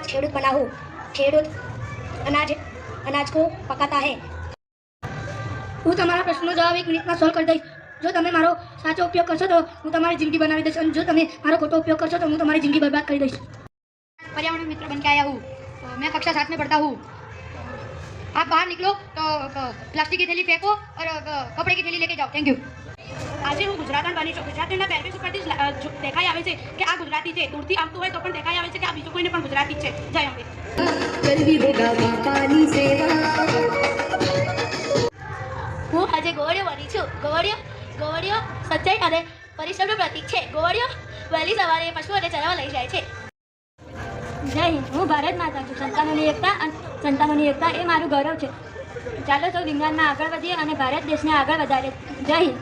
खेडूत बना हूँ। खेडूत अनाज को पकाता है। હું તમારા પ્રશ્નનો જવાબ 1 મિનિટમાં સોલ્વ કરી દઈશ। જો તમે મારો સાચો ઉપયોગ કરશો તો હું તમારી જિંદગી બનાવી દઈશ અને જો તમે મારો ખોટો ઉપયોગ करशो तो હું તમારી જિંદગી बर्बाद કરી દઈશ। पर्यावरण मित्र बन के आया हूँ। मैं कक्षा 7 में पढ़ता हूँ। आप बाहर निकलो तो प्लास्टिक की थैली फेंको और कपड़े की थैली लेके जाओ। Thank you. આજે હું ગુજરાતન બની છું। ગુજરાતીના પહેરવેશ ઉપરથી દેખાઈ આવે છે કે આ ગુજરાતી છે। દૂરથી આવતું હોય તો પણ દેખાઈ આવે છે કે આ બીજું કોઈને પણ ગુજરાતી છે। જય અંબે। હું આજે ગોવડિયો બની છું। ગોવડિયો સચ્ચાઈ અને પરિશ્રમનું પ્રતીક છે। ગોવડિયો વહેલી સવારે પશુઓને ચરાવવા લઈ જાય છે। જય હિન્દ। હું ભારત માતા છું। સંતાનોની એકતા એ મારું ગૌરવ છે। ચાલો સૌ વિજ્ઞાનમાં આગળ વધીએ અને ભારત દેશને આગળ વધારીએ। જય હિન્દ।